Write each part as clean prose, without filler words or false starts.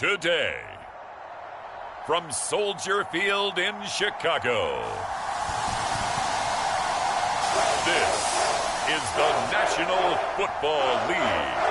today. From Soldier Field in Chicago, this is the National Football League.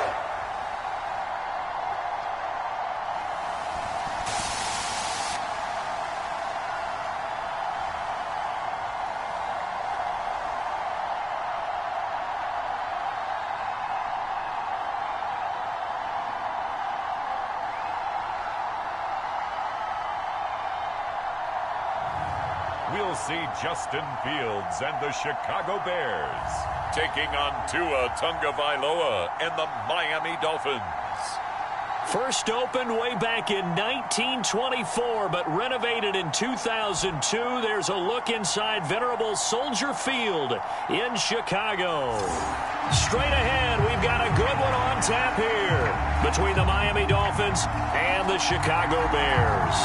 We'll see Justin Fields and the Chicago Bears taking on Tua Tagovailoa and the Miami Dolphins. First opened way back in 1924, but renovated in 2002. There's a look inside venerable Soldier Field in Chicago. Straight ahead, we've got a good one on tap here between the Miami Dolphins and the Chicago Bears.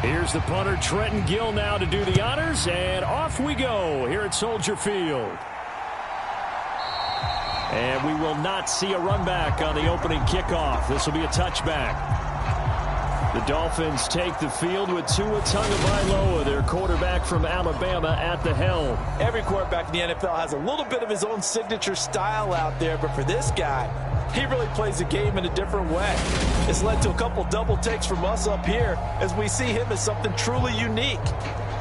Here's the punter, Trenton Gill, now to do the honors, and off we go here at Soldier Field. And we will not see a run back on the opening kickoff. This will be a touchback. The Dolphins take the field with Tua Tagovailoa, their quarterback from Alabama, at the helm. Every quarterback in the NFL has a little bit of his own signature style out there, but for this guy, he really plays the game in a different way. It's led to a couple double takes from us up here as we see him as something truly unique.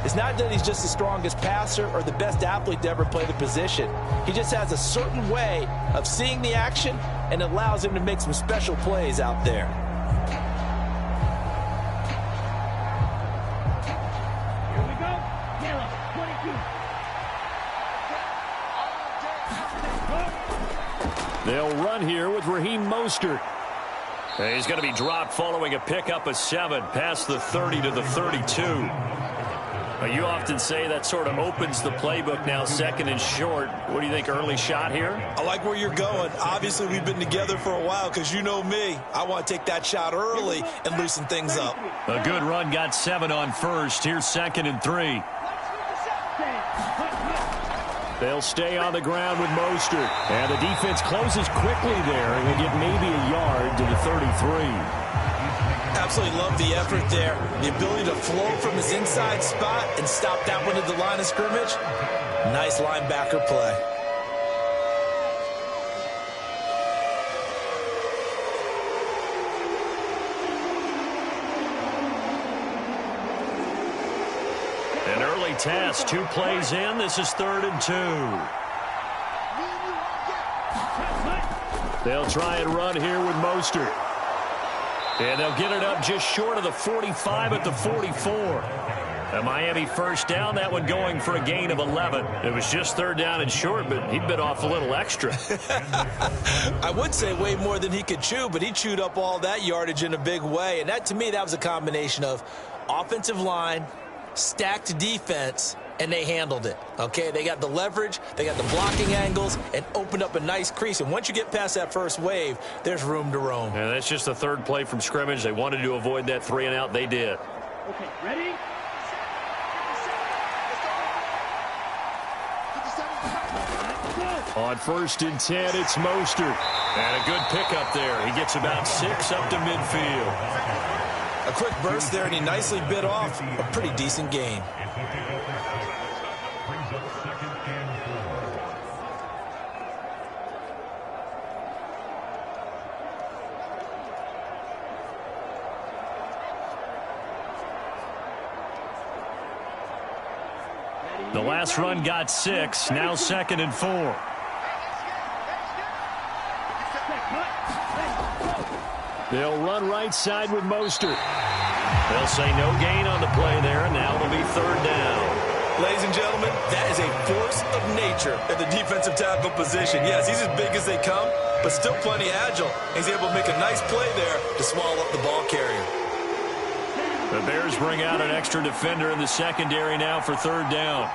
It's not that he's just the strongest passer or the best athlete to ever play the position. He just has a certain way of seeing the action, and it allows him to make some special plays out there. They'll run here with Raheem Mostert. He's going to be dropped following a pickup of 7 past the 30 to the 32. You often say that sort of opens the playbook now, second and short. What do you think, early shot here? I like where you're going. Obviously, we've been together for a while because you know me. I want to take that shot early and loosen things up. A good run, got 7 on first. Here's 2nd and 3. They'll stay on the ground with Mostert. And the defense closes quickly there, and will get maybe a yard to the 33. Absolutely love the effort there. The ability to flow from his inside spot and stop that one at the line of scrimmage. Nice linebacker play. An early test, 2 plays in. This is 3rd and 2. They'll try and run here with Mostert. And they'll get it up just short of the 45 at the 44. A Miami first down, that one going for a gain of 11. It was just 3rd down and short, but he bit off a little extra. I would say way more than he could chew, but he chewed up all that yardage in a big way. And that, to me, that was a combination of offensive line, stacked defense, and they handled it. Okay, they got the leverage, they got the blocking angles, and opened up a nice crease. And once you get past that first wave, there's room to roam. And that's just the 3rd play from scrimmage. They wanted to avoid that 3 and out. They did. Okay, ready? On 1st and 10, it's Mostert. And a good pickup there. He gets about 6 up to midfield. A quick burst there, and he nicely bit off a pretty decent gain. The last run got 6, now 2nd and 4. They'll run right side with Mostert. They'll say no gain on the play there, and now it'll be 3rd down. Ladies and gentlemen, that is a force of nature at the defensive tackle position. Yes, he's as big as they come, but still plenty agile. He's able to make a nice play there to swallow up the ball carrier. The Bears bring out an extra defender in the secondary now for third down.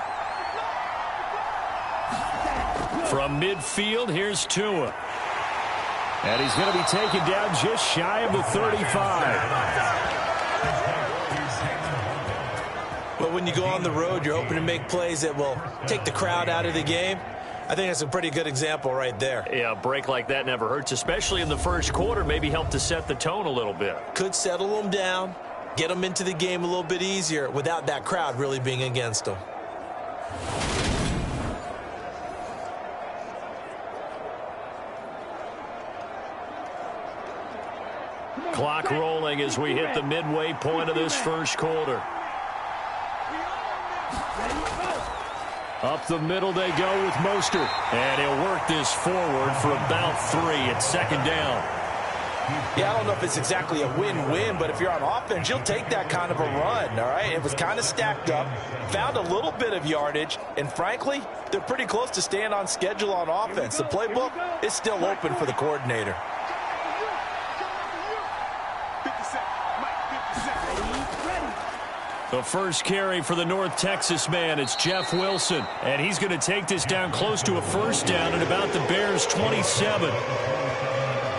From midfield, here's Tua. And he's going to be taken down just shy of the 35. But when you go on the road, you're hoping to make plays that will take the crowd out of the game. I think that's a pretty good example right there. Yeah, a break like that never hurts, especially in the first quarter. Maybe help to set the tone a little bit. Could settle them down, get them into the game a little bit easier without that crowd really being against them. Clock rolling as we hit the midway point of this first quarter. Up the middle they go with Mostert. And he'll work this forward for about 3 at second down. Yeah, I don't know if it's exactly a win-win, but if you're on offense, you'll take that kind of a run, all right? It was kind of stacked up, found a little bit of yardage, and frankly, they're pretty close to staying on schedule on offense. The playbook is still open for the coordinator. The first carry for the North Texas man, it's Jeff Wilson. And he's going to take this down close to a first down at about the Bears' 27.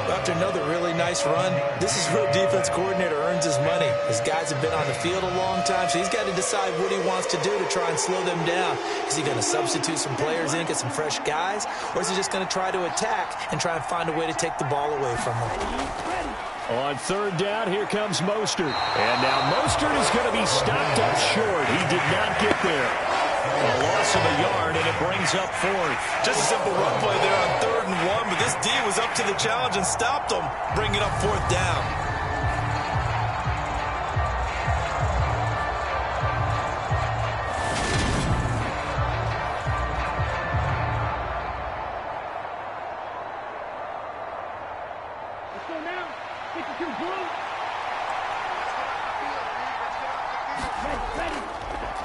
After another really nice run, this is where defense coordinator earns his money. His guys have been on the field a long time, so he's got to decide what he wants to do to try and slow them down. Is he going to substitute some players in, get some fresh guys, or is he just going to try to attack and try and find a way to take the ball away from them? On third down, here comes Mostert. And now Mostert is going to be stopped up short. He did not get there. A loss of a yard, and it brings up fourth. Just a simple run play there on 3rd and 1, but this D was up to the challenge and stopped him, bringing up 4th down.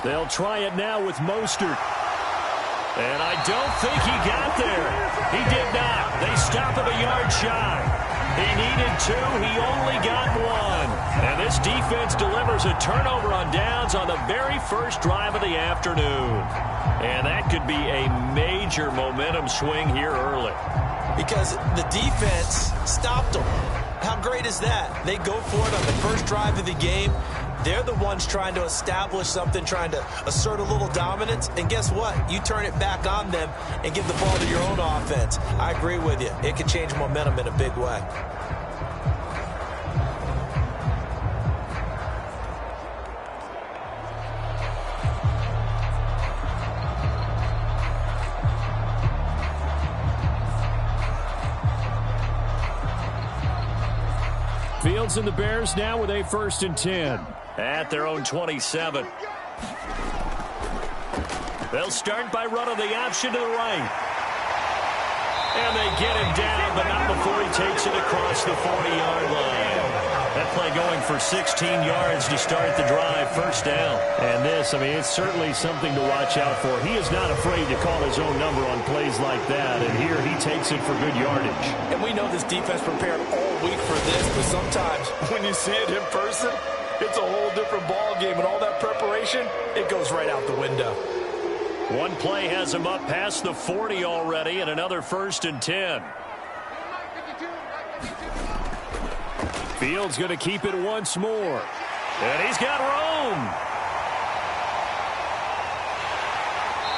They'll try it now with Mostert. And I don't think he got there. He did not. They stop him a yard shy. He needed 2. He only got 1. And this defense delivers a turnover on downs on the very first drive of the afternoon. And that could be a major momentum swing here early. Because the defense stopped them. How great is that? They go for it on the first drive of the game. They're the ones trying to establish something, trying to assert a little dominance. And guess what? You turn it back on them and give the ball to your own offense. I agree with you. It can change momentum in a big way. Fields and the Bears now with a 1st and 10 at their own 27. They'll start by running the option to the right. And they get him down, but not before he takes it across the 40-yard line. That play going for 16 yards to start the drive, 1st down. And this, I mean, it's certainly something to watch out for. He is not afraid to call his own number on plays like that, and here he takes it for good yardage. And we know this defense prepared all week for this, but sometimes when you see it in person, it's a whole different ball game, and all that preparation, it goes right out the window. One play has him up past the 40 already, and another 1st and 10. Fields going to keep it once more. And he's got room.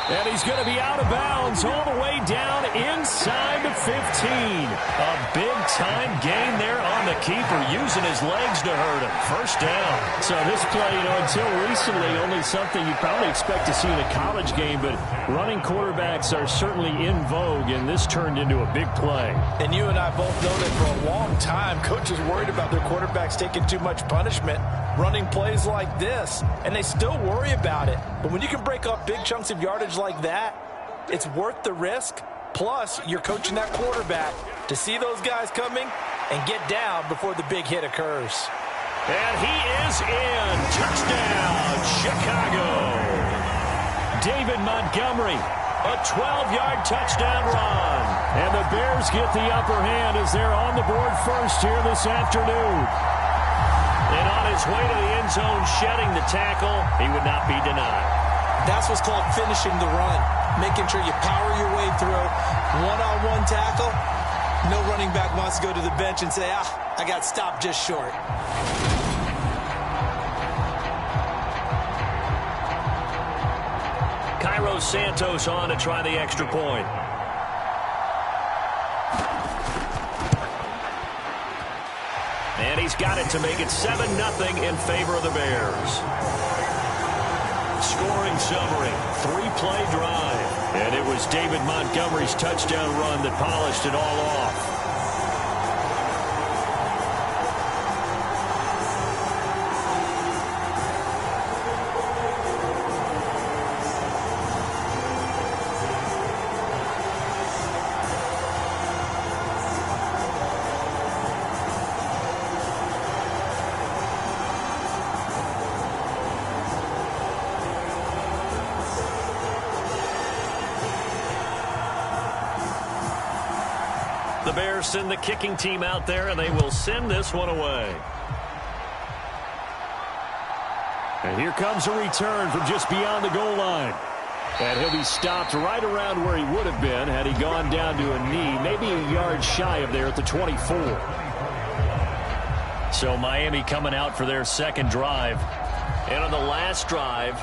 And he's going to be out of bounds all the way down inside the 15. A big-time gain there on the keeper, using his legs to hurt him. 1st down. So this play, until recently, only something you probably expect to see in a college game, but running quarterbacks are certainly in vogue, and this turned into a big play. And you and I both know that for a long time, coaches worried about their quarterbacks taking too much punishment, running plays like this, and they still worry about it. But when you can break up big chunks of yardage like that, it's worth the risk. Plus, you're coaching that quarterback to see those guys coming and get down before the big hit occurs. And he is in. Touchdown, Chicago. David Montgomery. A 12-yard touchdown run. And the Bears get the upper hand as they're on the board first here this afternoon. And on his way to the end zone, shedding the tackle, he would not be denied. That's what's called finishing the run. Making sure you power your way through. One-on-one tackle. No running back wants to go to the bench and say, I got stopped just short. Cairo Santos on to try the extra point. And he's got it to make it 7-0 in favor of the Bears. Scoring summary, 3-play drive. And it was David Montgomery's touchdown run that polished it all off. The Bears send the kicking team out there, and they will send this one away. And here comes a return from just beyond the goal line. And he'll be stopped right around where he would have been had he gone down to a knee, maybe a yard shy of there at the 24. So Miami coming out for their second drive. And on the last drive,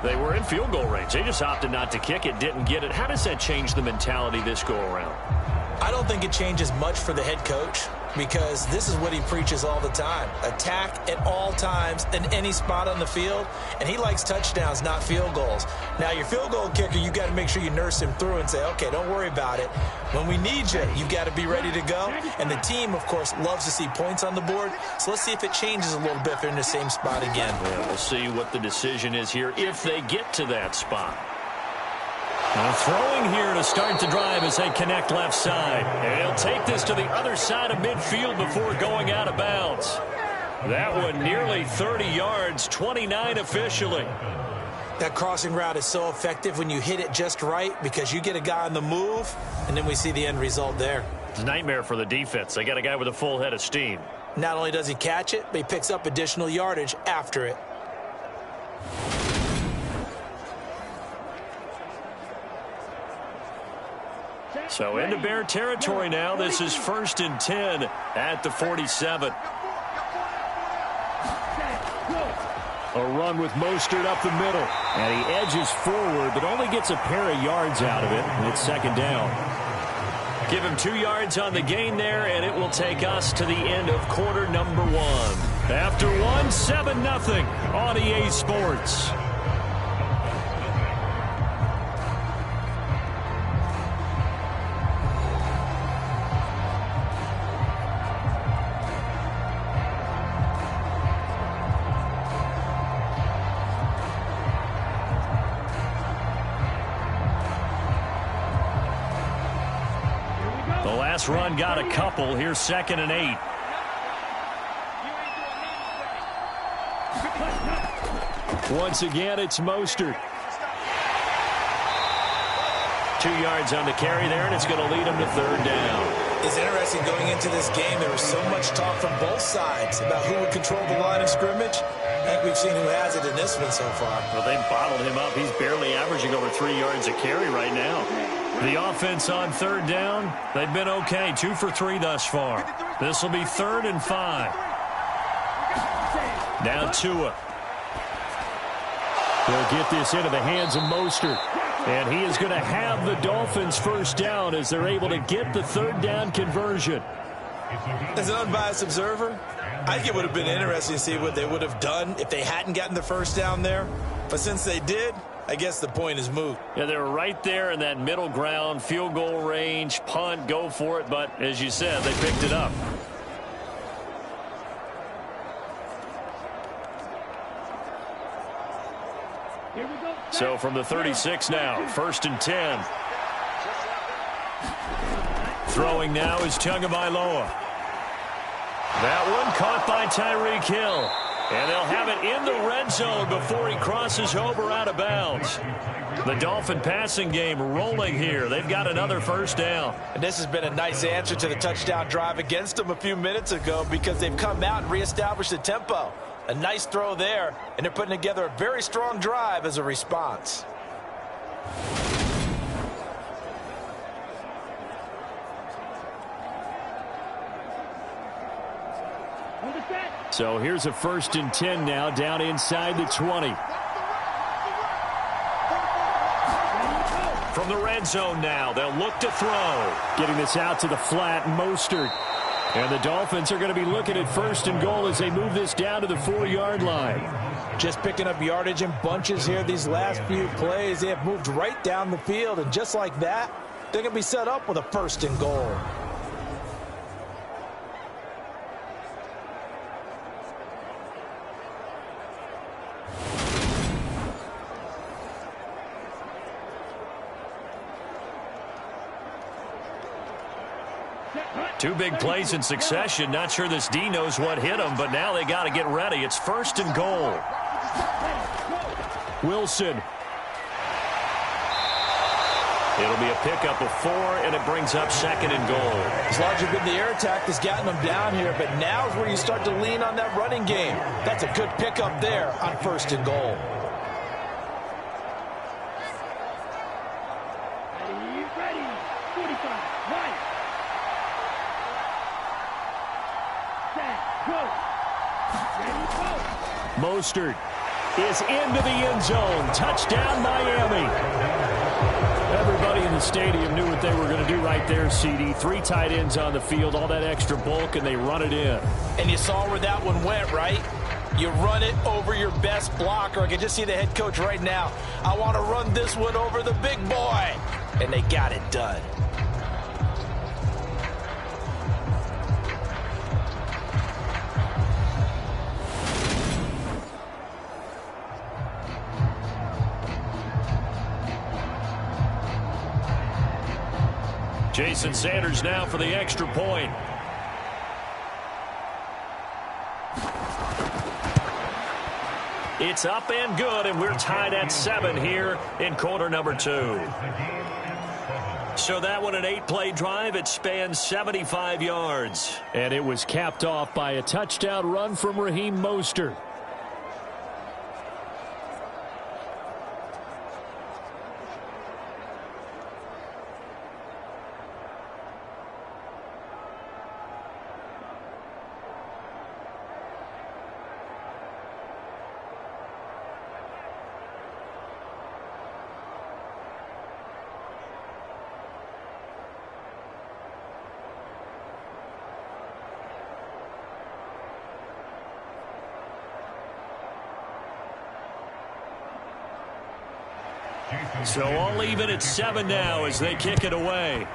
they were in field goal range. They just opted not to kick it, didn't get it. How does that change the mentality this go around? I don't think it changes much for the head coach because this is what he preaches all the time. Attack at all times in any spot on the field, and he likes touchdowns, not field goals. Now, your field goal kicker, you got to make sure you nurse him through and say, okay, don't worry about it. When we need you, you've got to be ready to go. And the team, of course, loves to see points on the board. So let's see if it changes a little bit if they're in the same spot again. Yeah, we'll see what the decision is here if they get to that spot. Now throwing here to start the drive as they connect left side. And he'll take this to the other side of midfield before going out of bounds. That one nearly 30 yards, 29 officially. That crossing route is so effective when you hit it just right because you get a guy on the move, and then we see the end result there. It's a nightmare for the defense. They got a guy with a full head of steam. Not only does he catch it, but he picks up additional yardage after it. So into Bear territory now. This is 1st and 10 at the 47. A run with Mostert up the middle. And he edges forward, but only gets a pair of yards out of it. And it's 2nd down. Give him 2 yards on the gain there, and it will take us to the end of quarter number 1. After one, 7-0 on EA Sports. Last run got a couple. Here's 2nd and 8. Once again, it's Mostert. 2 yards on the carry there, and it's going to lead him to 3rd down. It's interesting going into this game. There was so much talk from both sides about who would control the line of scrimmage. I think we've seen who has it in this one so far. Well, they bottled him up. He's barely averaging over 3 yards a carry right now. The offense on 3rd down, they've been okay. 2 for 3 thus far. This will be 3rd and 5. Now Tua. They'll get this into the hands of Mostert. And he is going to have the Dolphins 1st down as they're able to get the 3rd down conversion. As an unbiased observer, I think it would have been interesting to see what they would have done if they hadn't gotten the 1st down there. But since they did, I guess the point is moot. Yeah, they were right there in that middle ground, field goal range, punt, go for it. But as you said, they picked it up. So from the 36 now, 1st and 10. Throwing now is Tagovailoa. That one caught by Tyreek Hill. And they'll have it in the red zone before he crosses over out of bounds. The Dolphin passing game rolling here. They've got another first down. And this has been a nice answer to the touchdown drive against them a few minutes ago because they've come out and reestablished the tempo. A nice throw there, and they're putting together a very strong drive as a response. So here's a 1st and 10 now, down inside the 20. From the red zone now, they'll look to throw. Getting this out to the flat, Mostert. And the Dolphins are going to be looking at 1st and goal as they move this down to the 4-yard line. Just picking up yardage in bunches here these last few plays. They have moved right down the field, and just like that, they're going to be set up with a 1st and goal. Two big plays in succession. Not sure this D knows what hit him, but now they got to get ready. It's 1st and goal. Wilson. It'll be a pickup of 4, and it brings up 2nd and goal. It's largely been the air attack that's gotten them down here, but now is where you start to lean on that running game. That's a good pickup there on 1st and goal. Mostert is into the end zone. Touchdown, Miami. Everybody in the stadium knew what they were going to do right there, CD. 3 tight ends on the field, all that extra bulk, and they run it in. And you saw where that one went, right? You run it over your best blocker. I can just see the head coach right now. I want to run this one over the big boy. And they got it done. Jason Sanders now for the extra point. It's up and good, and we're tied at 7 here in quarter number 2. So that one, an 8-play drive. It spans 75 yards. And it was capped off by a touchdown run from Raheem Mostert. So all even at 7 now as they kick it away.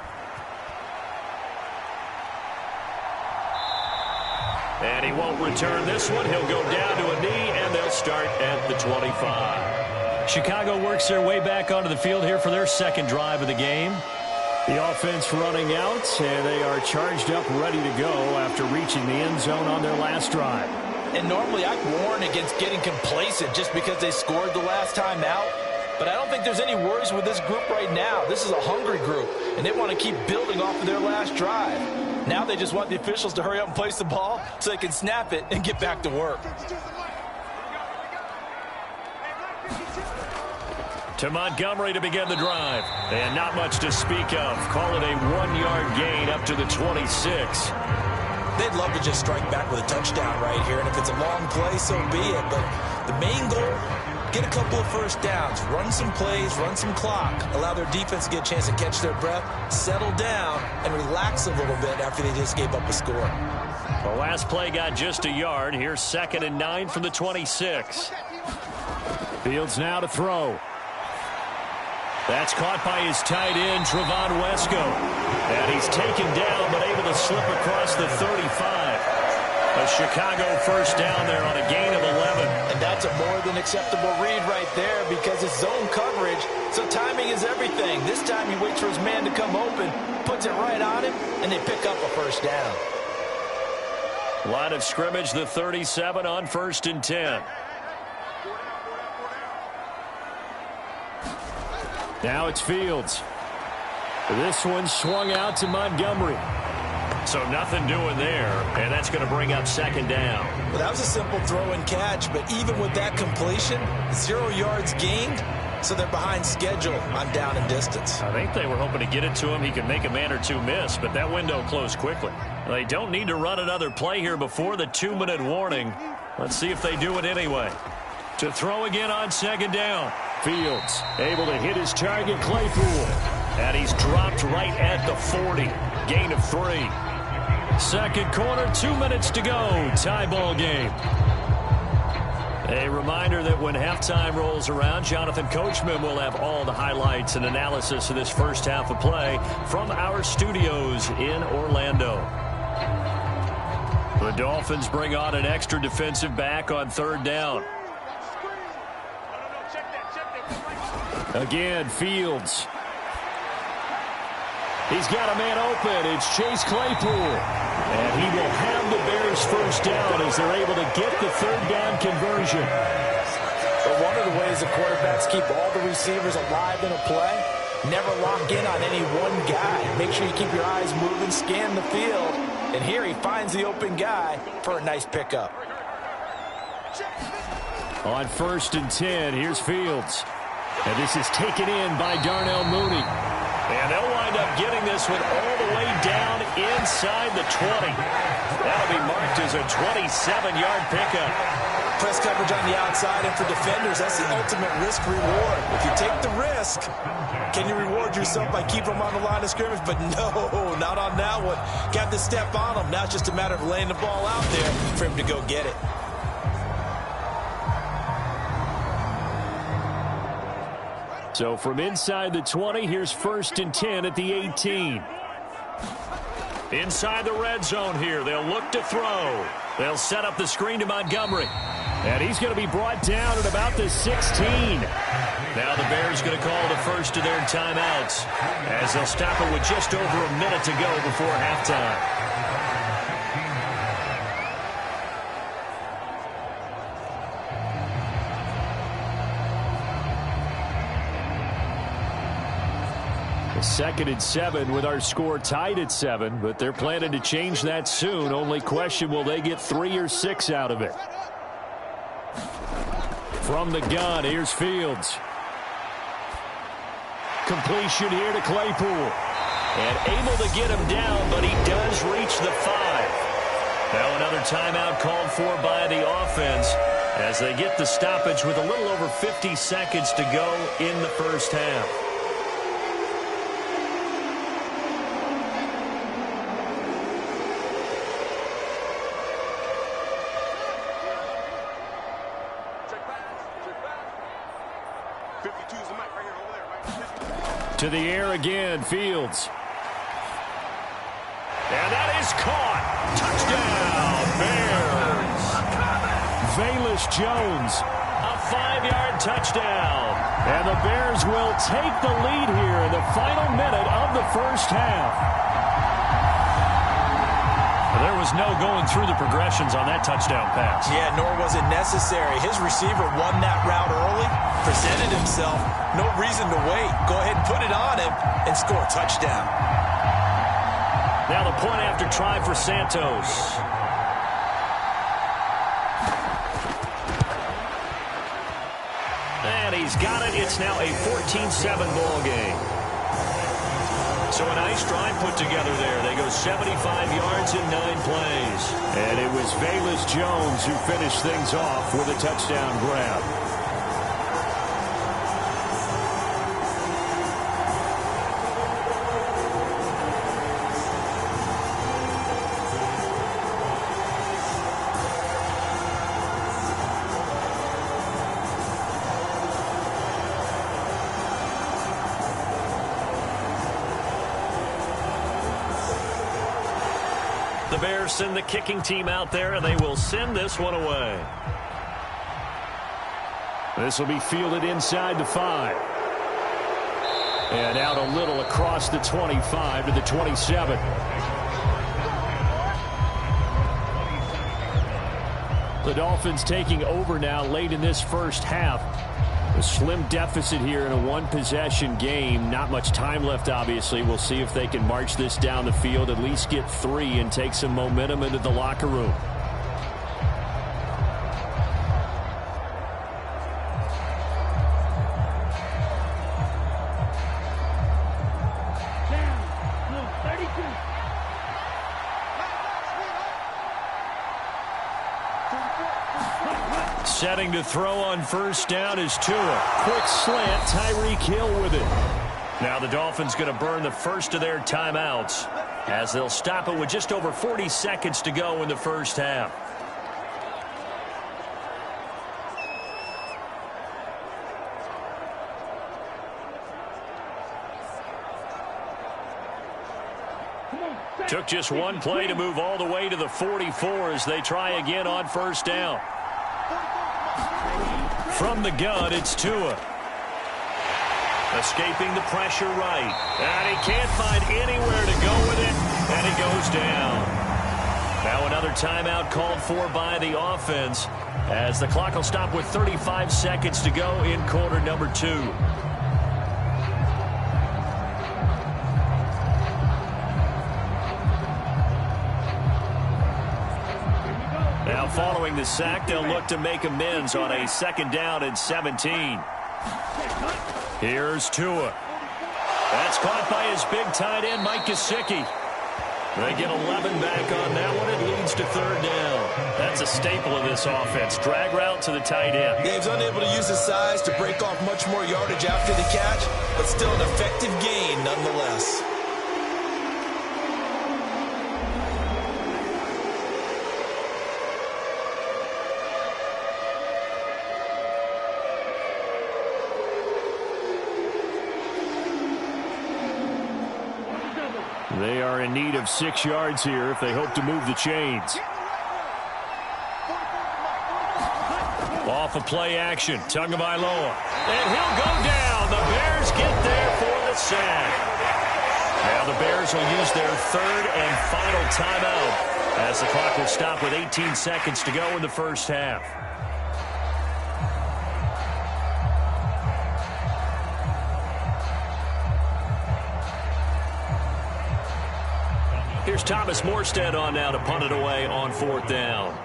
And he won't return this one. He'll go down to a knee, and they'll start at the 25. Chicago works their way back onto the field here for their 2nd drive of the game. The offense running out, and they are charged up, ready to go after reaching the end zone on their last drive. And normally I'd warn against getting complacent just because they scored the last time out. But I don't think there's any worries with this group right now. This is a hungry group, and they want to keep building off of their last drive. Now they just want the officials to hurry up and place the ball so they can snap it and get back to work. To Montgomery to begin the drive. And not much to speak of. Call it a 1-yard gain up to the 26. They'd love to just strike back with a touchdown right here, and if it's a long play, so be it. But the main goal, get a couple of first downs, run some plays, run some clock, allow their defense to get a chance to catch their breath, settle down, and relax a little bit after they just gave up a score. The last play got just a yard. Here's 2nd and 9 from the 26. Fields now to throw. That's caught by his tight end, Trevon Wesco. And he's taken down, but able to slip across the 35. A Chicago first down there on a gain of 11. And that's a more than acceptable read right there because it's zone coverage, so timing is everything. This time he waits for his man to come open, puts it right on him, and they pick up a first down. Line of scrimmage, the 37 on 1st and 10. Now it's Fields. This one swung out to Montgomery. So nothing doing there, and that's going to bring up 2nd down. Well, that was a simple throw and catch, but even with that completion, 0 yards gained, so they're behind schedule on down and distance. I think they were hoping to get it to him. He could make a man or two miss, but that window closed quickly. They don't need to run another play here before the 2-minute warning. Let's see if they do it anyway. To throw again on 2nd down. Fields able to hit his target, Claypool. And he's dropped right at the 40. Gain of 3. Second quarter, 2 minutes to go. Tie ball game. A reminder that when halftime rolls around, Jonathan Coachman will have all the highlights and analysis of this first half of play from our studios in Orlando. The Dolphins bring on an extra defensive back on 3rd down. Again, Fields. He's got a man open. It's Chase Claypool. And he will have the Bears first down as they're able to get the 3rd down conversion. But one of the ways the quarterbacks keep all the receivers alive in a play, never lock in on any one guy. Make sure you keep your eyes moving, scan the field. And here he finds the open guy for a nice pickup. On 1st and 10, here's Fields. And this is taken in by Darnell Mooney. And they'll wind up getting this one all the way down inside the 20. That'll be marked as a 27-yard pickup. Press coverage on the outside, and for defenders, that's the ultimate risk-reward. If you take the risk, can you reward yourself by keeping them on the line of scrimmage? But no, not on that one. Got to step on them. Now it's just a matter of laying the ball out there for him to go get it. So from inside the 20, here's 1st and 10 at the 18. Inside the red zone here. They'll look to throw. They'll set up the screen to Montgomery. And he's going to be brought down at about the 16. Now the Bears going to call the first of their timeouts as they'll stop it with just over a minute to go before halftime. Second and 7 with our score tied at 7, but they're planning to change that soon. Only question, will they get 3 or 6 out of it? From the gun, here's Fields. Completion here to Claypool. And able to get him down, but he does reach the 5. Now another timeout called for by the offense as they get the stoppage with a little over 50 seconds to go in the first half. To the air again, Fields. And that is caught. Touchdown, Bears. Velus Jones. A 5-yard touchdown. And the Bears will take the lead here in the final minute of the first half. There was no going through the progressions on that touchdown pass. Yeah, nor was it necessary. His receiver won that route early, presented himself. No reason to wait. Go ahead and put it on him and score a touchdown. Now the point after try for Santos. And he's got it. It's now a 14-7 ball game. So a nice drive put together there. They go 75 yards in 9 plays. And it was Velus Jones who finished things off with a touchdown grab. The Bears send the kicking team out there, and they will send this one away. This will be fielded inside the 5. And out a little across the 25 to the 27. The Dolphins taking over now late in this first half. A slim deficit here in a one-possession game. Not much time left, obviously. We'll see if they can march this down the field, at least get 3, and take some momentum into the locker room. Setting to throw on first down is Tua. Quick slant, Tyreek Hill with it. Now the Dolphins going to burn the first of their timeouts as they'll stop it with just over 40 seconds to go in the first half. Took just one play to move all the way to the 44 as they try again on first down. From the gun, it's Tua. Escaping the pressure right. And he can't find anywhere to go with it, and he goes down. Now another timeout called for by the offense as the clock will stop with 35 seconds to go in quarter number 2. Now following the sack, they'll look to make amends on a 2nd down and 17. Here's Tua. That's caught by his big tight end, Mike Gesicki. They get 11 back on that one. It leads to 3rd down. That's a staple of this offense. Drag route to the tight end. Gabe's unable to use his size to break off much more yardage after the catch, but still an effective gain nonetheless. They are in need of 6 yards here if they hope to move the chains. Off of play action, Tagovailoa. And he'll go down. The Bears get there for the sack. Now the Bears will use their 3rd and final timeout as the clock will stop with 18 seconds to go in the first half. Here's Thomas Morstead on now to punt it away on 4th down.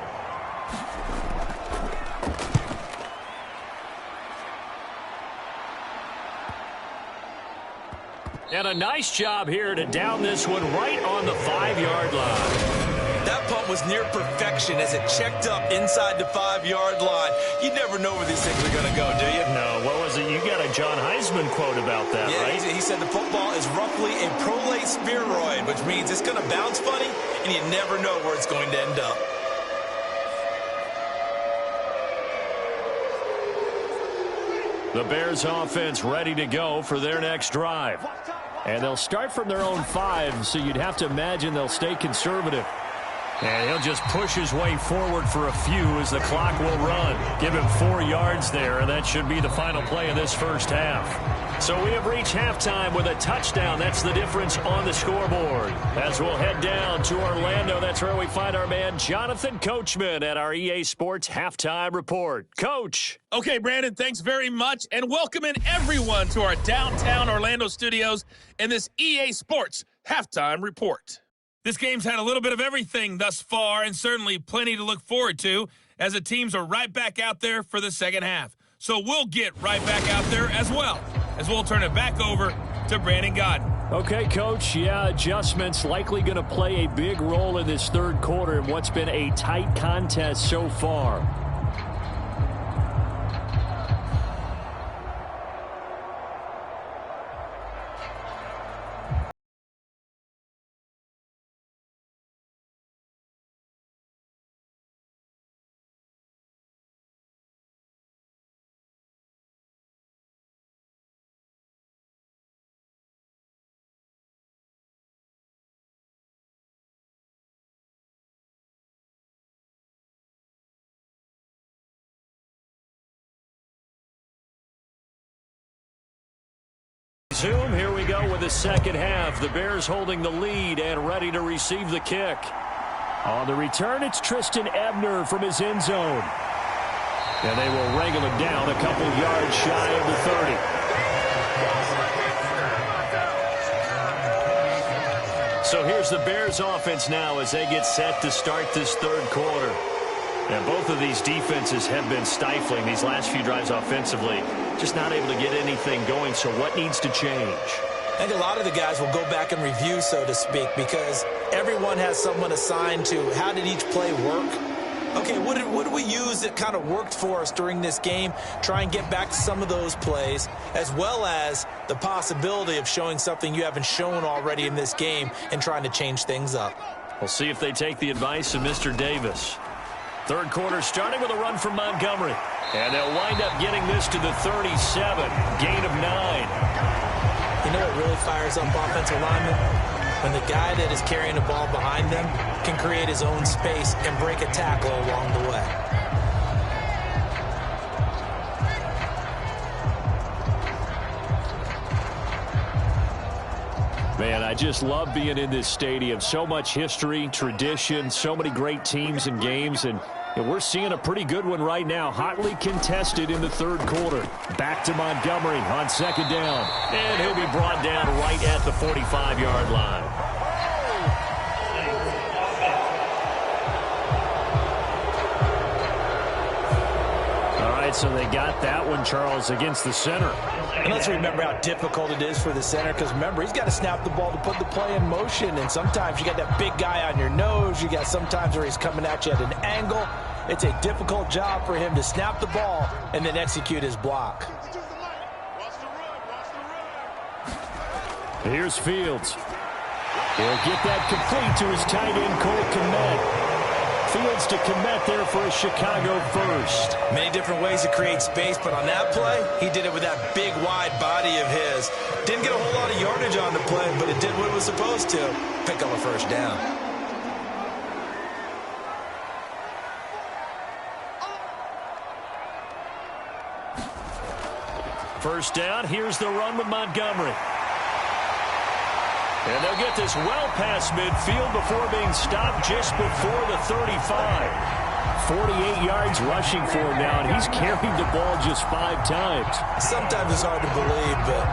And a nice job here to down this one right on the 5-yard line. That punt was near perfection as it checked up inside the 5-yard line. You never know where these things are going to go, do you? No, what was it? You got a John Heisman quote about that, yeah, right? He said the football is roughly a prolate spheroid, which means it's going to bounce funny, and you never know where it's going to end up. The Bears offense ready to go for their next drive. And they'll start from their own 5, so you'd have to imagine they'll stay conservative. And he'll just push his way forward for a few as the clock will run. Give him 4 yards there, and that should be the final play of this first half. So we have reached halftime with a touchdown. That's the difference on the scoreboard. As we'll head down to Orlando, that's where we find our man Jonathan Coachman at our EA Sports Halftime Report. Coach. Okay, Brandon, thanks very much, and welcoming everyone to our downtown Orlando studios in this EA Sports Halftime Report. This game's had a little bit of everything thus far, and certainly plenty to look forward to as the teams are right back out there for the second half. So we'll get right back out there as well, as we'll turn it back over to Brandon Godden. Okay, Coach, yeah, adjustments likely going to play a big role in this 3rd quarter in what's been a tight contest so far. Zoom, here we go with the second half. The Bears holding the lead and ready to receive the kick. On the return, it's Tristan Ebner from his end zone. And they will wrangle him down a couple yards shy of the 30. So here's the Bears offense now as they get set to start this third quarter. And both of these defenses have been stifling these last few drives offensively. Just not able to get anything going. So what needs to change? I think a lot of the guys will go back and review, so to speak, because everyone has someone assigned to how did each play work. Okay, what did we use that kind of worked for us during this game? Try and get back to some of those plays, as well as the possibility of showing something you haven't shown already in this game and trying to change things up. We'll see if they take the advice of Mr. Davis. Third quarter starting with a run from Montgomery. And they'll wind up getting this to the 37. Gain of 9. You know what really fires up offensive linemen? When the guy that is carrying the ball behind them can create his own space and break a tackle along the way. Man, I just love being in this stadium. So much history, tradition, so many great teams and games, and we're seeing a pretty good one right now. Hotly contested in the third quarter. Back to Montgomery on second down. And he'll be brought down right at the 45-yard line. All right, so they got that one, Charles, against the center. And let's remember how difficult it is for the center, because remember, he's got to snap the ball to put the play in motion, and sometimes you got that big guy on your nose. You got sometimes where he's coming at you at an angle. It's a difficult job for him to snap the ball and then execute his block. Here's Fields. He'll get that complete to his tight end, Cole Kmet. Fields to Kmet there for a Chicago first. Many different ways to create space, but on that play, he did it with that big, wide body of his. Didn't get a whole lot of yardage on the play, but it did what it was supposed to. Pick up a first down. First down, here's the run with Montgomery. And they'll get this well past midfield before being stopped just before the 35. 48 yards rushing for him now, and he's carried the ball just 5 times. Sometimes it's hard to believe, but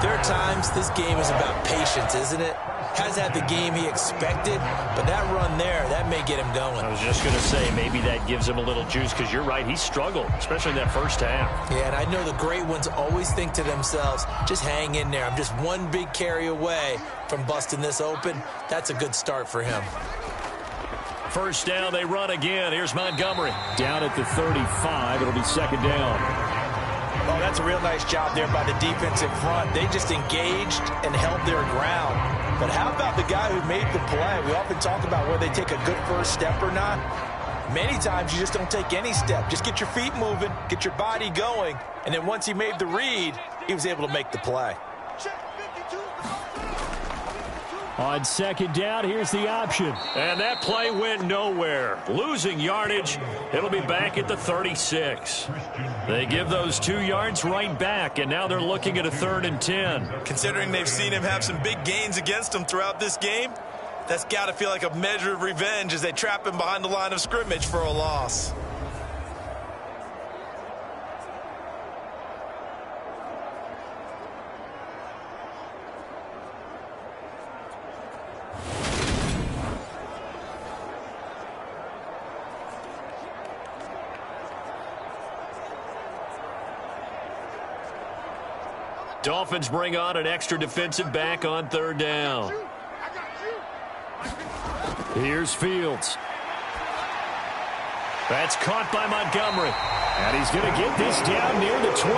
there are times this game is about patience, isn't it? Hasn't had the game he expected, but that run there, that may get him going. I was just going to say, maybe that gives him a little juice, because you're right, he struggled, especially in that first half. Yeah, and I know the great ones always think to themselves, just hang in there. I'm just one big carry away from busting this open. That's a good start for him. First down, they run again. Here's Montgomery. Down at the 35, it'll be second down. Oh, that's a real nice job there by the defensive front. They just engaged and held their ground. But how about the guy who made the play? We often talk about whether they take a good first step or not. Many times you just don't take any step. Just get your feet moving, get your body going, and then once he made the read, he was able to make the play. On second down, here's the option. And that play went nowhere. Losing yardage. It'll be back at the 36. They give those 2 yards right back, and now they're looking at a 3rd and 10. Considering they've seen him have some big gains against them throughout this game, that's got to feel like a measure of revenge as they trap him behind the line of scrimmage for a loss. Dolphins bring on an extra defensive back on 3rd down. Here's Fields. That's caught by Montgomery. And he's going to get this down near the 25.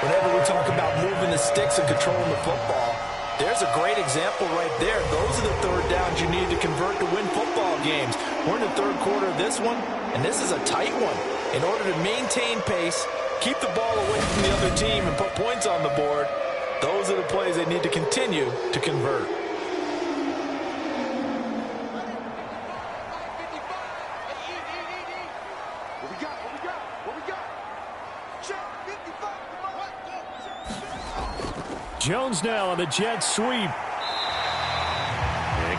Whenever we talk about moving the sticks and controlling the football, there's a great example right there. Those are the 3rd downs you need to convert to win football games. We're in the 3rd quarter of this one, and this is a tight one. In order to maintain pace, keep the ball away from the other team, and put points on the board, those are the plays they need to continue to convert. Jones now on the jet sweep.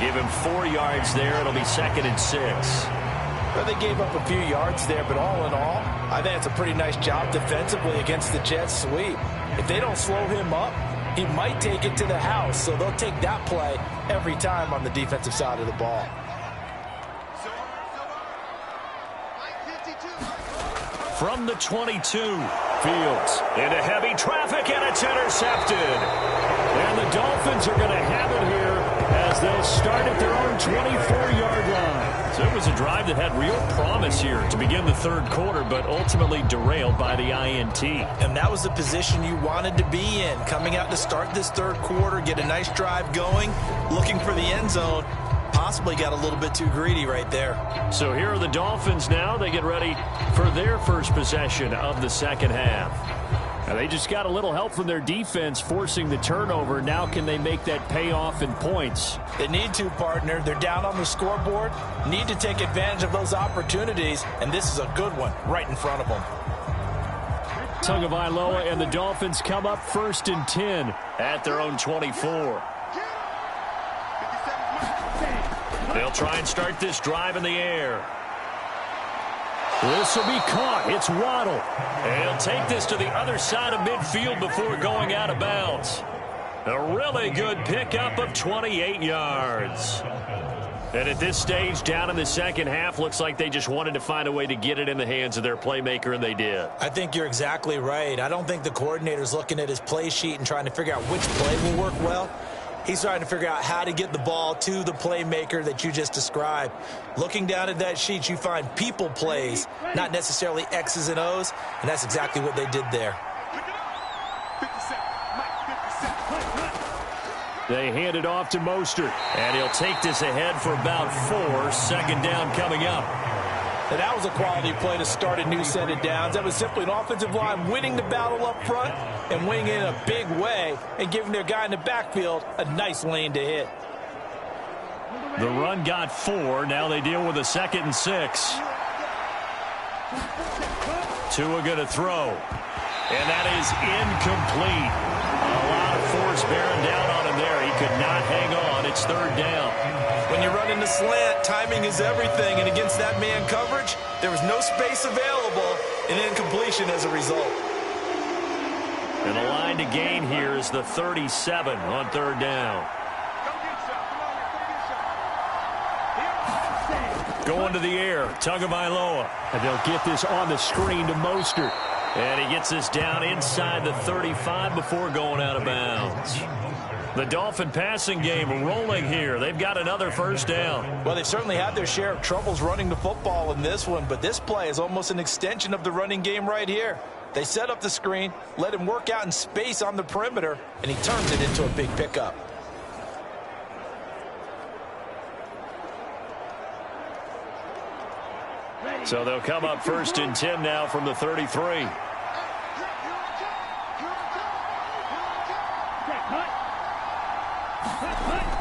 give him 4 yards there. It'll be 2nd and 6. Well, they gave up a few yards there, but all in all, I think it's a pretty nice job defensively against the Jets sweep. If they don't slow him up, he might take it to the house, so they'll take that play every time on the defensive side of the ball. From the 22, Fields into heavy traffic, and it's intercepted. And the Dolphins are going to have it here as they'll start at their own 24-yard line. So it was a drive that had real promise here to begin the third quarter, but ultimately derailed by the INT. And that was the position you wanted to be in, coming out to start this third quarter, get a nice drive going, looking for the end zone. Possibly got a little bit too greedy right there. So here are the Dolphins now. They get ready for their first possession of the second half. Now they just got a little help from their defense forcing the turnover. Now can they make that pay off in points? They need to, partner. They're down on the scoreboard. Need to take advantage of those opportunities, and this is a good one right in front of them. Tagovailoa and the Dolphins come up 1st and 10 at their own 24. They'll try and start this drive in the air. This will be caught. It's Waddle. And he'll take this to the other side of midfield before going out of bounds. A really good pickup of 28 yards. And at this stage, down in the second half, looks like they just wanted to find a way to get it in the hands of their playmaker, and they did. I think you're exactly right. I don't think the coordinator's looking at his play sheet and trying to figure out which play will work well. He's trying to figure out how to get the ball to the playmaker that you just described. Looking down at that sheet, you find people plays, not necessarily X's and O's, and that's exactly what they did there. They hand it off to Mostert, and he'll take this ahead for about 4. 2nd down coming up. And that was a quality play to start a new set of downs. That was simply an offensive line winning the battle up front and winning it in a big way and giving their guy in the backfield a nice lane to hit. The run got 4. Now they deal with a 2nd and 6. Tua going to throw. And that is incomplete. A lot of force bearing down on him there. He could not hang on. It's 3rd down. When you run in the slant, timing is everything. And against that man coverage, there was no space available and incompletion as a result. And the line to gain here is the 37 on 3rd down. Going to the air, Tagovailoa. And they'll get this on the screen to Mostert. And he gets this down inside the 35 before going out of bounds. The Dolphin passing game rolling here. They've got another 1st down. Well, they've certainly had their share of troubles running the football in this one, but this play is almost an extension of the running game right here. They set up the screen, let him work out in space on the perimeter, and he turns it into a big pickup. So they'll come up 1st and 10 now from the 33.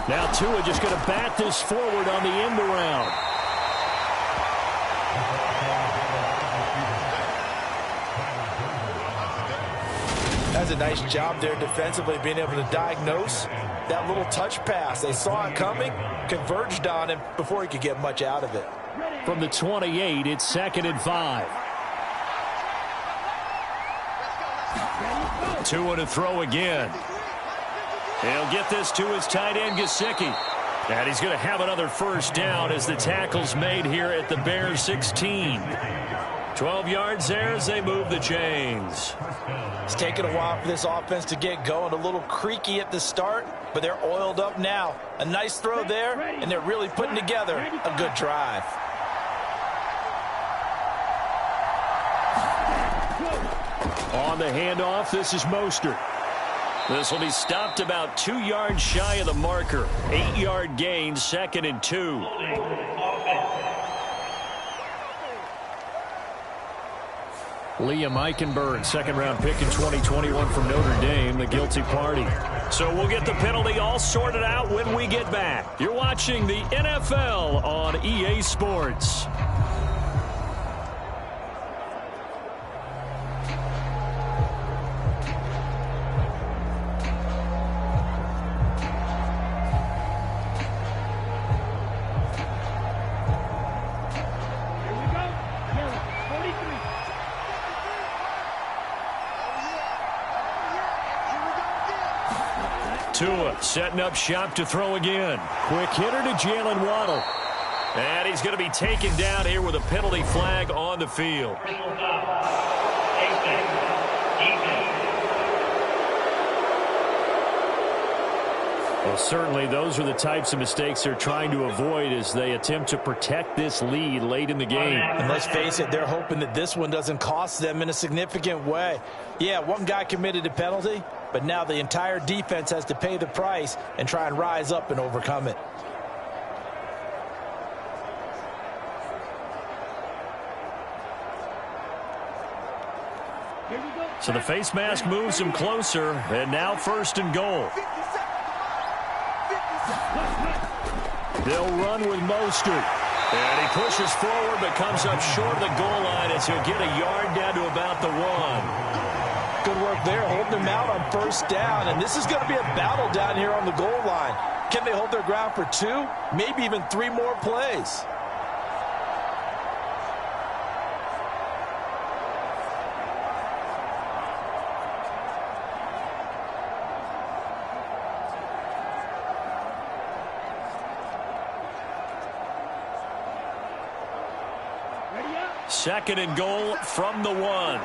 Now Tua just going to bat this forward on the end around. That's a nice job there defensively, being able to diagnose that little touch pass. They saw it coming, converged on him before he could get much out of it. From the 28, it's 2nd and 5. Tua to throw again. He'll get this to his tight end, Gesicki. And he's going to have another 1st down as the tackle's made here at the Bears 16. 12 yards there as they move the chains. It's taken a while for this offense to get going. A little creaky at the start, but they're oiled up now. A nice throw there, and they're really putting together a good drive. On the handoff, this is Mostert. This will be stopped about 2 yards shy of the marker. 8-yard gain, 2nd and 2. Liam Eichenberg, 2nd-round pick in 2021 from Notre Dame, the guilty party. So we'll get the penalty all sorted out when we get back. You're watching the NFL on EA Sports. Tua setting up shop to throw again. Quick hitter to Jalen Waddle. And he's going to be taken down here with a penalty flag on the field. Well, certainly those are the types of mistakes they're trying to avoid as they attempt to protect this lead late in the game. And let's face it, they're hoping that this one doesn't cost them in a significant way. Yeah, one guy committed a penalty, but now the entire defense has to pay the price and try and rise up and overcome it. So the face mask moves him closer, and now 1st and goal. They'll run with Mostert. And he pushes forward but comes up short of the goal line as he'll get a yard down to about the 1. Good work there, holding them out on 1st down. And this is going to be a battle down here on the goal line. Can they hold their ground for 2, maybe even 3 more plays? Second and goal from the 1.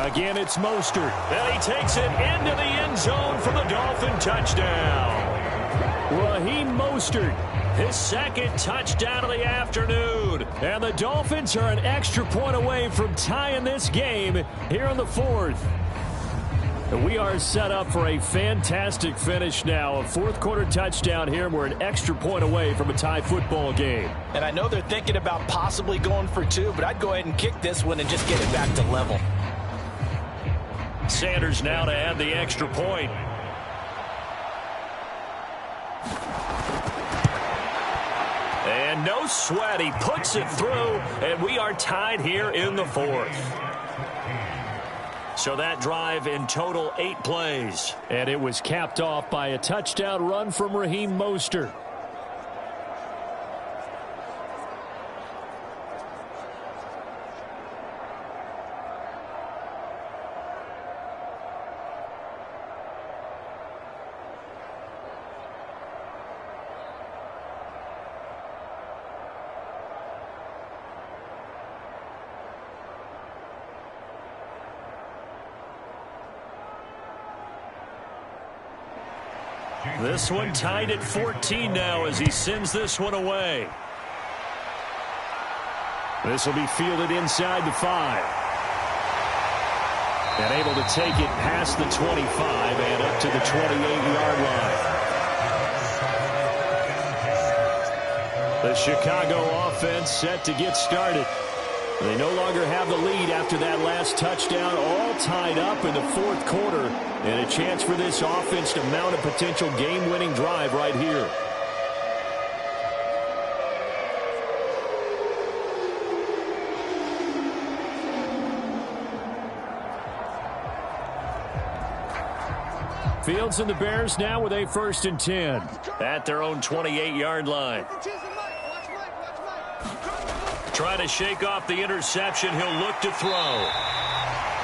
Again, it's Mostert. And he takes it into the end zone for the Dolphin touchdown. Raheem Mostert, his 2nd touchdown of the afternoon. And the Dolphins are an extra point away from tying this game here in the 4th. We are set up for a fantastic finish now. A 4th quarter touchdown here. We're an extra point away from a tie football game. And I know they're thinking about possibly going for 2, but I'd go ahead and kick this one and just get it back to level. Sanders now to add the extra point. And no sweat. He puts it through, and we are tied here in the 4th. So that drive in total 8 plays. And it was capped off by a touchdown run from Raheem Mostert. This one tied at 14 now as he sends this one away. This will be fielded inside the 5. And able to take it past the 25 and up to the 28-yard line. The Chicago offense set to get started. They no longer have the lead after that last touchdown, all tied up in the 4th quarter, and a chance for this offense to mount a potential game-winning drive right here. Fields and the Bears now with a 1st and 10 at their own 28-yard line. Trying to shake off the interception. He'll look to throw.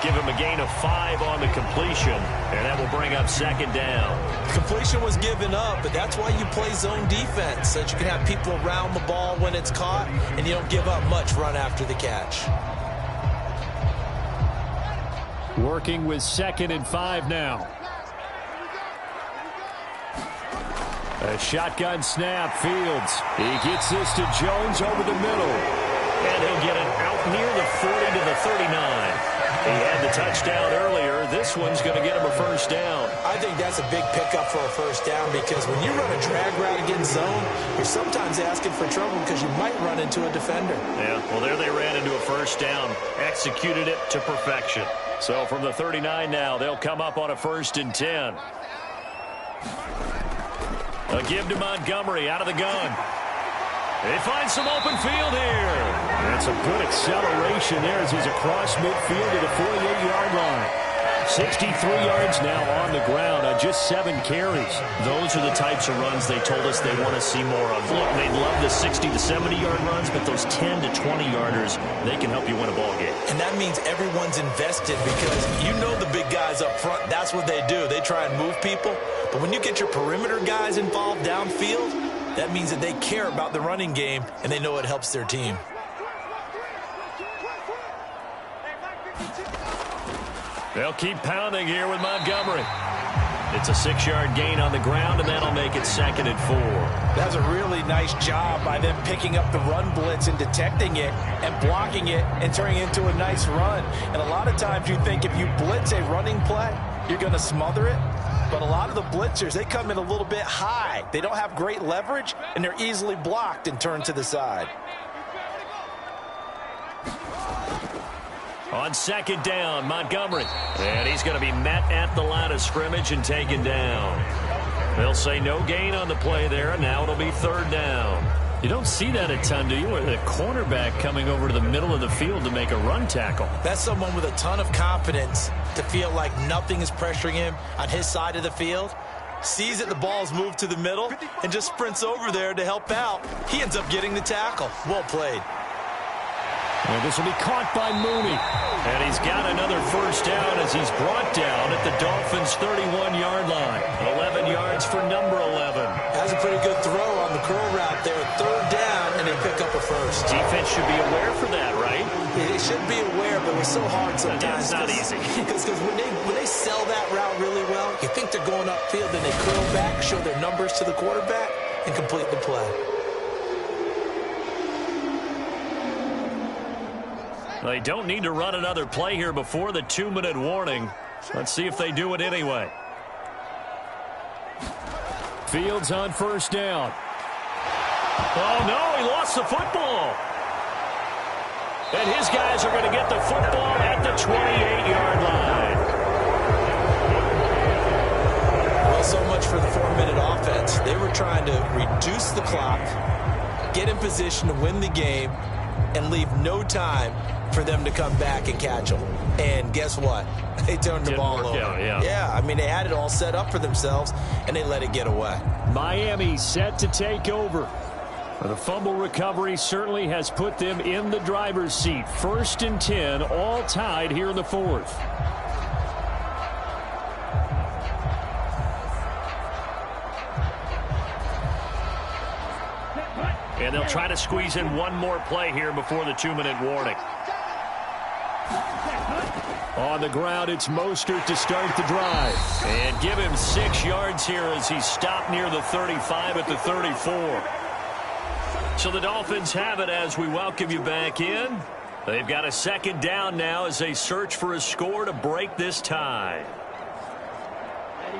Give him a gain of 5 on the completion, and that will bring up 2nd down. Completion was given up, but that's why you play zone defense, so that you can have people around the ball when it's caught, and you don't give up much run after the catch. Working with 2nd and 5 now. A shotgun snap. Fields. He gets this to Jones over the middle. And he'll get it out near the 40 to the 39. He had the touchdown earlier. This one's going to get him a 1st down. I think that's a big pickup for a 1st down because when you run a drag route against zone, you're sometimes asking for trouble because you might run into a defender. Yeah, well, there they ran into a 1st down. Executed it to perfection. So from the 39 now, they'll come up on a 1st and 10. A give to Montgomery out of the gun. They find some open field here. That's a good acceleration there as he's across midfield to the 48-yard line. 63 yards now on the ground on just 7 carries. Those are the types of runs they told us they want to see more of. Look, they love the 60 to 70-yard runs, but those 10 to 20-yarders, they can help you win a ball game. And that means everyone's invested because you know the big guys up front, that's what they do. They try and move people. But when you get your perimeter guys involved downfield, that means that they care about the running game and they know it helps their team. They'll keep pounding here with Montgomery. It's a 6-yard gain on the ground, and that'll make it 2nd and 4. That's a really nice job by them picking up the run blitz and detecting it and blocking it and turning it into a nice run. And a lot of times you think if you blitz a running play, you're going to smother it. But a lot of the blitzers, they come in a little bit high. They don't have great leverage, and they're easily blocked and turned to the side. On 2nd down, Montgomery. And he's going to be met at the line of scrimmage and taken down. They'll say no gain on the play there, and now it'll be 3rd down. You don't see that a ton, do you? Where the cornerback coming over to the middle of the field to make a run tackle. That's someone with a ton of confidence to feel like nothing is pressuring him on his side of the field. Sees that the ball's moved to the middle and just sprints over there to help out. He ends up getting the tackle. Well played. And this will be caught by Mooney. And he's got another 1st down as he's brought down at the Dolphins' 31-yard line. 11 yards for number 11. That's a pretty good throw on the curl route there. 3rd down, and they pick up a 1st. Defense should be aware for that, right? They should be aware, but it's so hard sometimes. It's not easy. Because when they sell that route really well, you think they're going upfield, then they curl back, show their numbers to the quarterback, and complete the play. They don't need to run another play here before the 2-minute warning. Let's see if they do it anyway. Fields on 1st down. Oh, no, he lost the football. And his guys are going to get the football at the 28-yard line. Well, so much for the 4-minute offense. They were trying to reduce the clock, get in position to win the game, and leave no time for them to come back and catch them. And guess what? They turned the ball over. Yeah, I mean, they had it all set up for themselves, and they let it get away. Miami set to take over. The fumble recovery certainly has put them in the driver's seat. 1st and 10, all tied here in the 4th. And they'll try to squeeze in one more play here before the 2-minute warning. On the ground, it's Mostert to start the drive. And give him 6 yards here as he stopped near the 35 at the 34. So the Dolphins have it as we welcome you back in. They've got a 2nd down now as they search for a score to break this tie.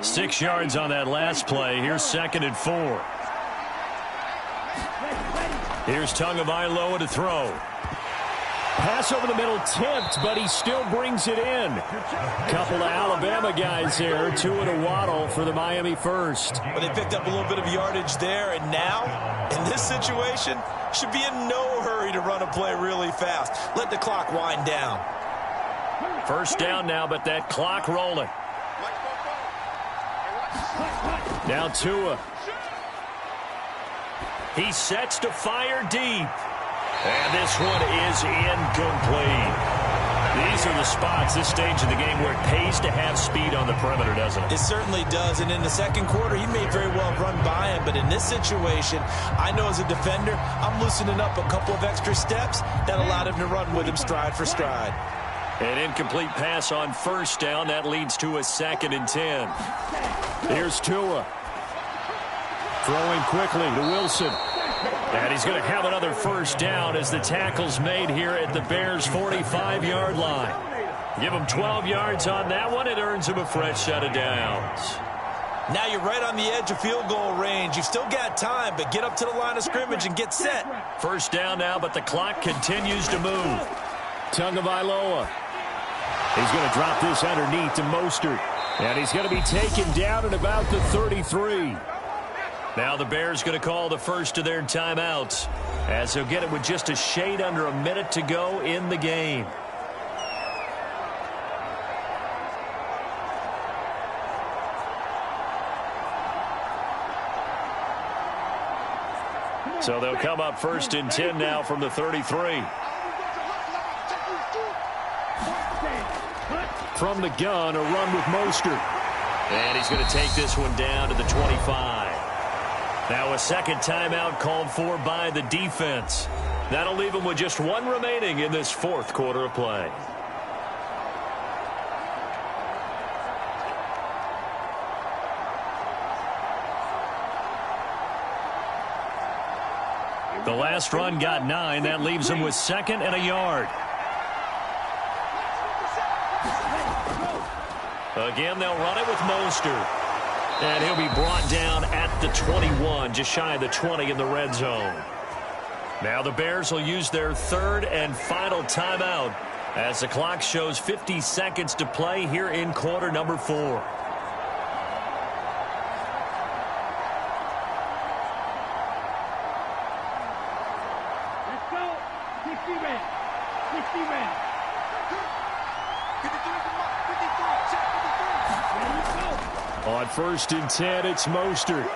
6 yards on that last play. Here's 2nd and 4. Here's Tagovailoa to throw. Pass over the middle, tipped, but he still brings it in. Couple of Alabama guys there, 2 and a waddle for the Miami 1st. Well, they picked up a little bit of yardage there, and now, in this situation, should be in no hurry to run a play really fast. Let the clock wind down. 1st down now, but that clock rolling. Now Tua. He sets to fire deep. And this one is incomplete. These are the spots, this stage of the game, where it pays to have speed on the perimeter, doesn't it? It certainly does. And in the 2nd quarter, he may very well run by him. But in this situation, I know as a defender, I'm loosening up a couple of extra steps that allowed him to run with him stride for stride. An incomplete pass on 1st down. That leads to a 2nd and 10. Here's Tua. Throwing quickly to Wilson. And he's going to have another 1st down as the tackle's made here at the Bears' 45-yard line. Give him 12 yards on that one. It earns him a fresh set of downs. Now you're right on the edge of field goal range. You've still got time, but get up to the line of scrimmage and get set. 1st down now, but the clock continues to move. Tagovailoa. He's going to drop this underneath to Mostert. And he's going to be taken down at about the 33. Now the Bears going to call the first of their timeouts as they'll get it with just a shade under a minute to go in the game. So they'll come up 1st and 10 now from the 33. From the gun, a run with Mostert. And he's going to take this one down to the 25. Now a second timeout called for by the defense. That'll leave him with just one remaining in this fourth quarter of play. The last run got 9. That leaves him with 2nd and a yard. Again, they'll run it with Mostert. And he'll be brought down at the 21, just shy of the 20 in the red zone. Now the Bears will use their 3rd and final timeout as the clock shows 50 seconds to play here in quarter number 4. On 1st and 10, it's Mostert.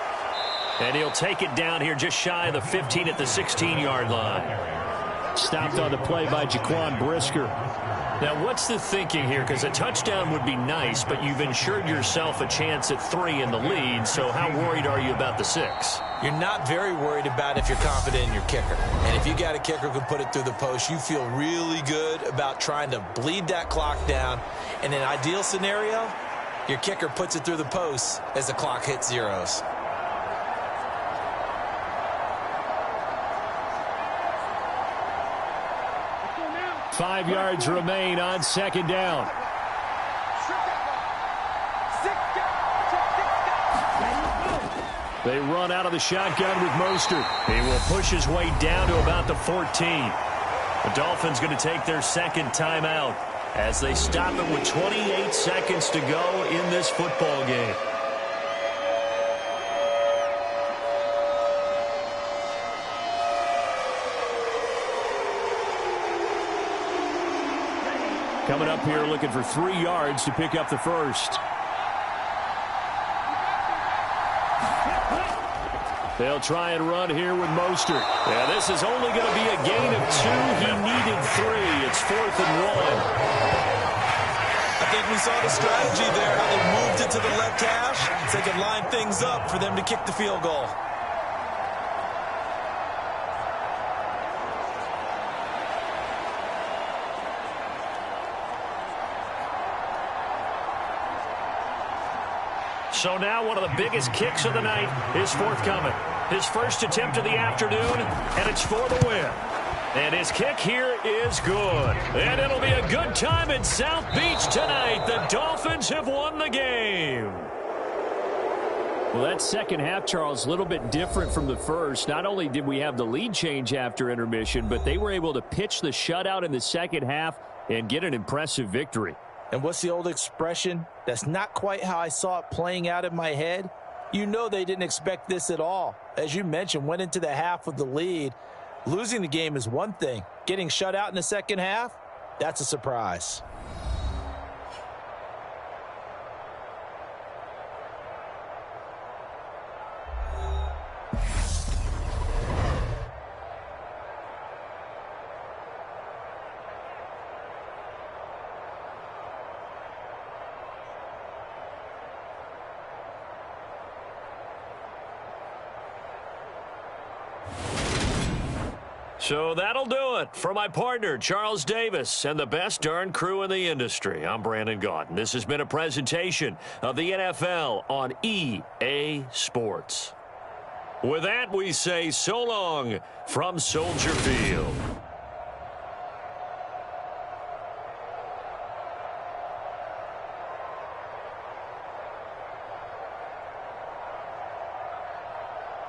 And he'll take it down here just shy of the 15 at the 16-yard line. Stopped on the play by Jaquan Brisker. Now, what's the thinking here? Because a touchdown would be nice, but you've ensured yourself a chance at 3 in the lead, so how worried are you about the 6? You're not very worried about if you're confident in your kicker. And if you got a kicker who can put it through the post, you feel really good about trying to bleed that clock down. In an ideal scenario, your kicker puts it through the post as the clock hits zeros. Five yards remain on 2nd down. They run out of the shotgun with Mostert. He will push his way down to about the 14. The Dolphins going to take their 2nd timeout as they stop it with 28 seconds to go in this football game. Coming up here looking for 3 yards to pick up the first. They'll try and run here with Mostert. Yeah, this is only going to be a gain of 2. He needed 3. It's 4th and 1. I think we saw the strategy there, how they moved it to the left hash so they could line things up for them to kick the field goal. So now one of the biggest kicks of the night is forthcoming. His first attempt of the afternoon, and it's for the win. And his kick here is good. And it'll be a good time in South Beach tonight. The Dolphins have won the game. Well, that second half, Charles, a little bit different from the first. Not only did we have the lead change after intermission, but they were able to pitch the shutout in the second half and get an impressive victory. And what's the old expression? That's not quite how I saw it playing out in my head. You know they didn't expect this at all. As you mentioned, went into the half with the lead. Losing the game is one thing. Getting shut out in the second half, that's a surprise. So that'll do it for my partner, Charles Davis, and the best darn crew in the industry. I'm Brandon Gaudin. This has been a presentation of the NFL on EA Sports. With that, we say so long from Soldier Field.